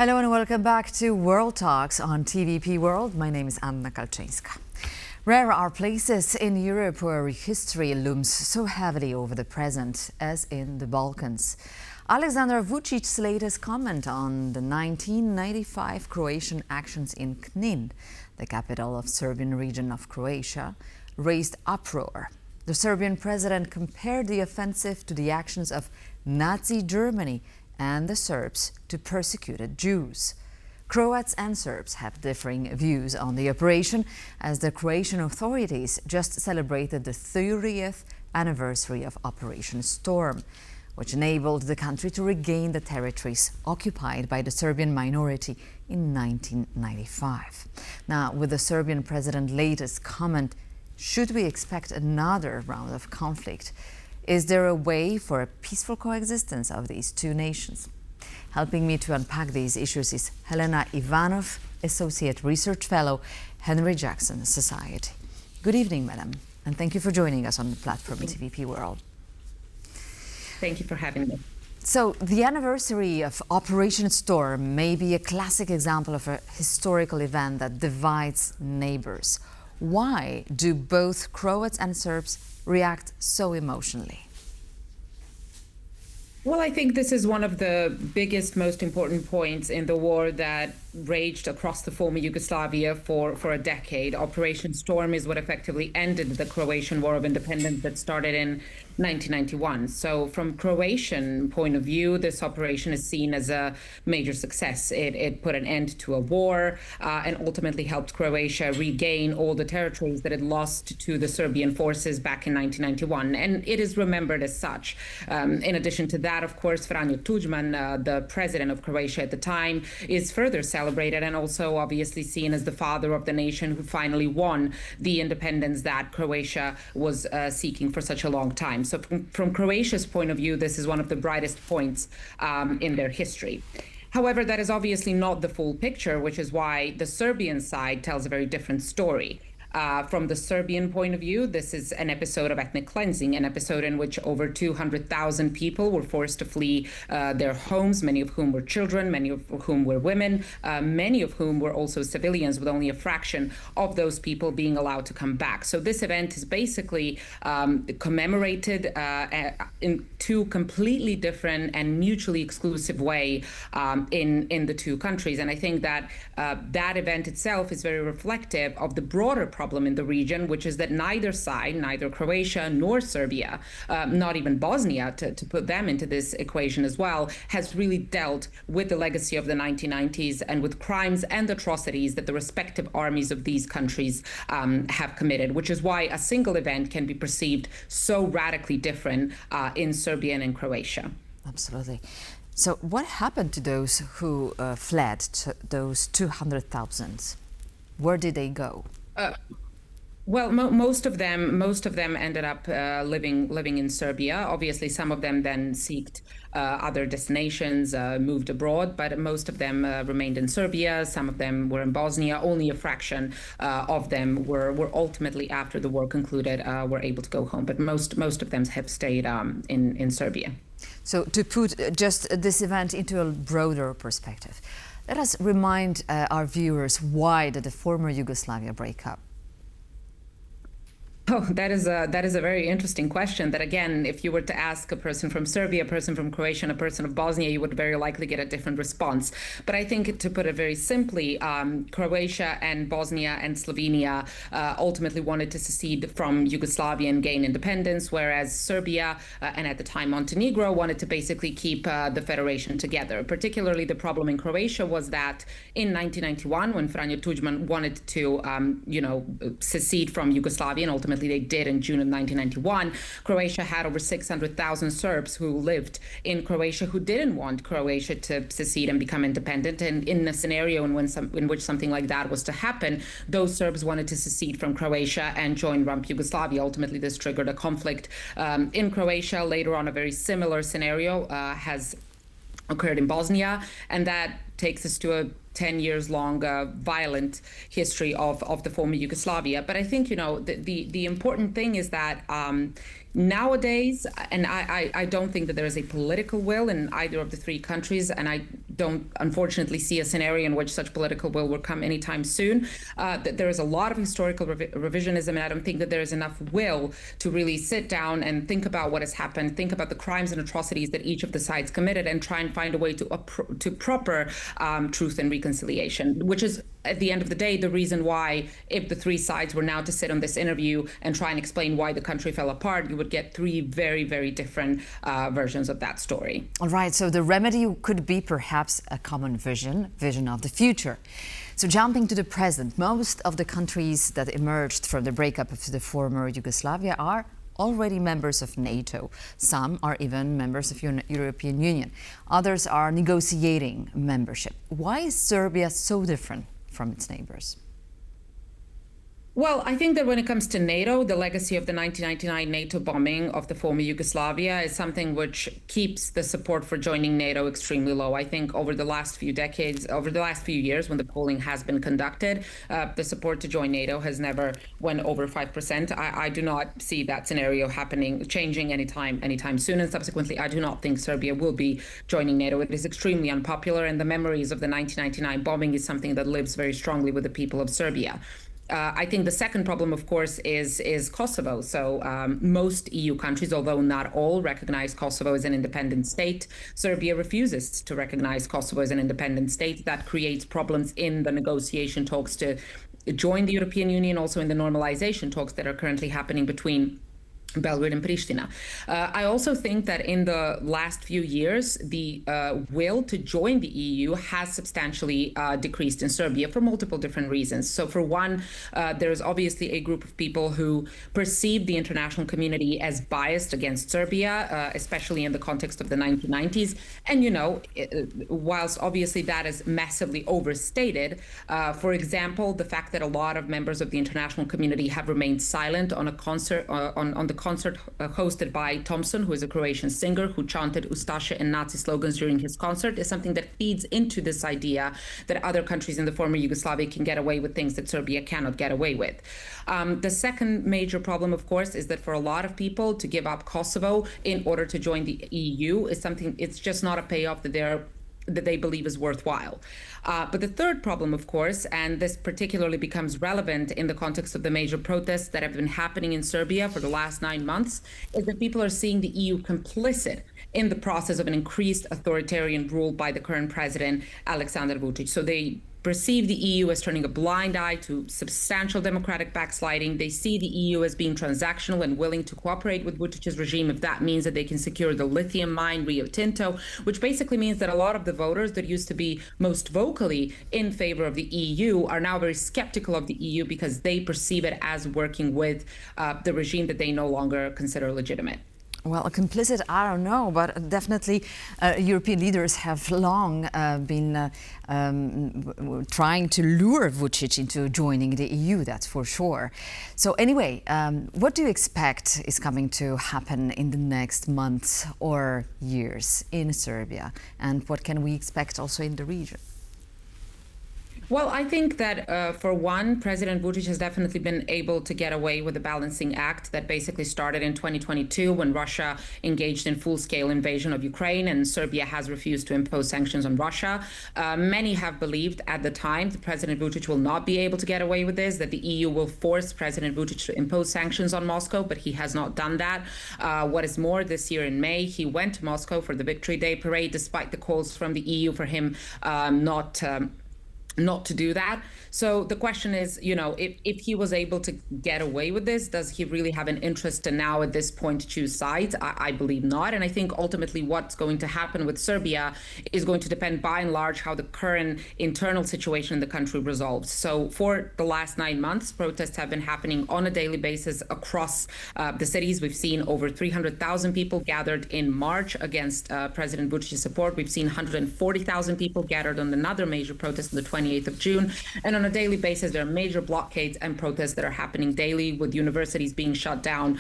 Hello and welcome back to World Talks on TVP World. My name is Anna Kalczyńska. Rare are places in Europe where history looms so heavily over the present as in the Balkans. Alexander Vucic's latest comment on the 1995 Croatian actions in Knin, the capital of Serbian region of Croatia, raised uproar. The Serbian president compared the offensive to the actions of Nazi Germany and the Serbs to persecuted Jews. Croats and Serbs have differing views on the operation, as the Croatian authorities just celebrated the 30th anniversary of Operation Storm, which enabled the country to regain the territories occupied by the Serbian minority in 1995. Now, with the Serbian president's latest comment, should we expect another round of conflict? Is there a way for a peaceful coexistence of these two nations? Helping me to unpack these issues is Helena Ivanov, Associate Research Fellow, Henry Jackson Society. Good evening, madam, and thank you for joining us on the platform TVP World. Thank you for having me. So, the anniversary of Operation Storm may be a classic example of a historical event that divides neighbors. Why do both Croats and Serbs react so emotionally? Well, I think this is one of the biggest, most important points in the war that raged across the former Yugoslavia for a decade. Operation Storm is what effectively ended the Croatian War of Independence that started in 1991. So from Croatian point of view, this operation is seen as a major success. It put an end to a war and ultimately helped Croatia regain all the territories that it lost to the Serbian forces back in 1991. And it is remembered as such. In addition to that, of course, Franjo Tuđman, the president of Croatia at the time, is further celebrated and also obviously seen as the father of the nation who finally won the independence that Croatia was seeking for such a long time. So from Croatia's point of view, this is one of the brightest points in their history. However, that is obviously not the full picture, which is why the Serbian side tells a very different story. From the Serbian point of view, this is an episode of ethnic cleansing, an episode in which over 200,000 people were forced to flee their homes, many of whom were children, many of whom were women, many of whom were also civilians, with only a fraction of those people being allowed to come back. So this event is basically commemorated in two completely different and mutually exclusive way in the two countries. And I think that that event itself is very reflective of the broader problem in the region, which is that neither side, neither Croatia nor Serbia, not even Bosnia, to put them into this equation as well, has really dealt with the legacy of the 1990s and with crimes and atrocities that the respective armies of these countries have committed, which is why a single event can be perceived so radically different in Serbia and in Croatia. Absolutely. So what happened to those who fled, to those 200,000? Where did they go? Well, most of them ended up living in Serbia. Obviously, some of them then sought other destinations, moved abroad, but most of them remained in Serbia. Some of them were in Bosnia. Only a fraction of them were ultimately, after the war concluded, were able to go home. But most of them have stayed in Serbia. So to put just this event into a broader perspective, let us remind our viewers, why did the former Yugoslavia break up? Oh, that is a very interesting question that, again, if you were to ask a person from Serbia, a person from Croatia, and a person of Bosnia, you would very likely get a different response. But I think, to put it very simply, Croatia and Bosnia and Slovenia ultimately wanted to secede from Yugoslavia and gain independence, whereas Serbia and at the time Montenegro wanted to basically keep the federation together. Particularly, the problem in Croatia was that in 1991, when Franjo Tuđman wanted to, secede from Yugoslavia, and ultimately they did in June of 1991, Croatia had over 600,000 Serbs who lived in Croatia who didn't want Croatia to secede and become independent. And in a scenario in which something like that was to happen, those Serbs wanted to secede from Croatia and join rump Yugoslavia. Ultimately, this triggered a conflict in Croatia. Later on, a very similar scenario has occurred in Bosnia, and that takes us to a 10 years long violent history of the former Yugoslavia. But I think, the important thing is that Nowadays, and I don't think that there is a political will in either of the three countries, and I don't unfortunately see a scenario in which such political will come anytime soon. That there is a lot of historical revisionism, and I don't think that there is enough will to really sit down and think about what has happened, think about the crimes and atrocities that each of the sides committed, and try and find a way to proper truth and reconciliation, which is, at the end of the day, the reason why, if the three sides were now to sit on this interview and try and explain why the country fell apart, you would get three very, very different versions of that story. All right, so the remedy could be perhaps a common vision of the future. So jumping to the present, most of the countries that emerged from the breakup of the former Yugoslavia are already members of NATO. Some are even members of the European Union. Others are negotiating membership. Why is Serbia so different from its neighbors? Well, I think that when it comes to NATO, the legacy of the 1999 NATO bombing of the former Yugoslavia is something which keeps the support for joining NATO extremely low. I think over the last few decades, over the last few years, when the polling has been conducted, the support to join NATO has never went over 5%. I do not see that scenario changing anytime soon. And subsequently, I do not think Serbia will be joining NATO. It is extremely unpopular, and the memories of the 1999 bombing is something that lives very strongly with the people of Serbia. I think the second problem, of course, is Kosovo. So most EU countries, although not all, recognize Kosovo as an independent state. Serbia refuses to recognize Kosovo as an independent state. That creates problems in the negotiation talks to join the European Union, also in the normalization talks that are currently happening between Belgrade and Pristina. I also think that in the last few years, the will to join the EU has substantially decreased in Serbia for multiple different reasons. So for one, there's obviously a group of people who perceive the international community as biased against Serbia, especially in the context of the 1990s. And, whilst obviously that is massively overstated, for example, the fact that a lot of members of the international community have remained silent on a concert, on the concert hosted by Thompson, who is a Croatian singer who chanted Ustaše and Nazi slogans during his concert, is something that feeds into this idea that other countries in the former Yugoslavia can get away with things that Serbia cannot get away with. The second major problem, of course, is that for a lot of people, to give up Kosovo in order to join the EU is something, it's just not a payoff that they believe is worthwhile. But the third problem, of course, and this particularly becomes relevant in the context of the major protests that have been happening in Serbia for the last 9 months, is that people are seeing the EU complicit in the process of an increased authoritarian rule by the current president, Aleksandar Vučić. So they perceive the EU as turning a blind eye to substantial democratic backsliding. They see the EU as being transactional and willing to cooperate with Vučić's regime if that means that they can secure the lithium mine Rio Tinto, which basically means that a lot of the voters that used to be most vocally in favor of the EU are now very skeptical of the EU because they perceive it as working with the regime that they no longer consider legitimate. Well, complicit, I don't know, but definitely European leaders have long been trying to lure Vučić into joining the EU, that's for sure. So anyway, what do you expect is coming to happen in the next months or years in Serbia? And what can we expect also in the region? Well, I think that for one, President Vučić has definitely been able to get away with the balancing act that basically started in 2022 when Russia engaged in full-scale invasion of Ukraine and Serbia has refused to impose sanctions on Russia. Many have believed at the time that President Vučić will not be able to get away with this, that the EU will force President Vučić to impose sanctions on Moscow, but he has not done that. What is more, this year in May, he went to Moscow for the Victory Day parade, despite the calls from the EU for him not to do that. So the question is, if he was able to get away with this, does he really have an interest to now at this point choose sides? I believe not. And I think ultimately what's going to happen with Serbia is going to depend by and large how the current internal situation in the country resolves. So for the last 9 months, protests have been happening on a daily basis across the cities. We've seen over 300,000 people gathered in March against President Vučić's support. We've seen 140,000 people gathered on another major protest on the 28th of June. And on a daily basis, there are major blockades and protests that are happening daily, with universities being shut down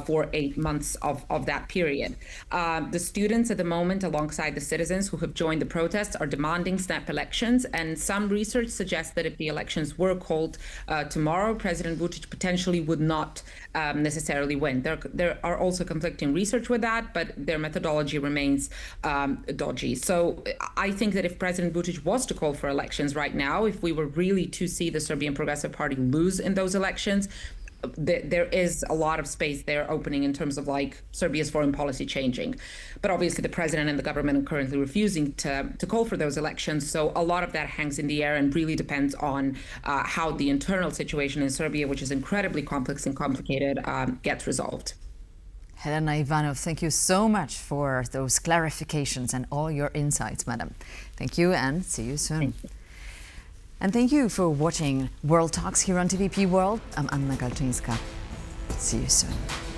for 8 months of that period. The students at the moment, alongside the citizens who have joined the protests, are demanding snap elections. And some research suggests that if the elections were called tomorrow, President Vučić potentially would not necessarily win. There are also conflicting research with that, but their methodology remains dodgy. So I think that if President Vučić was to call for elections right now, if we were really to see the Serbian Progressive Party lose in those elections, there is a lot of space there opening in terms of like Serbia's foreign policy changing. But obviously the president and the government are currently refusing to call for those elections. So a lot of that hangs in the air and really depends on how the internal situation in Serbia, which is incredibly complex and complicated, gets resolved. Helena Ivanov, thank you so much for those clarifications and all your insights, madam. Thank you and see you soon. And thank you for watching World Talks here on TVP World. I'm Anna Kalczyńska. See you soon.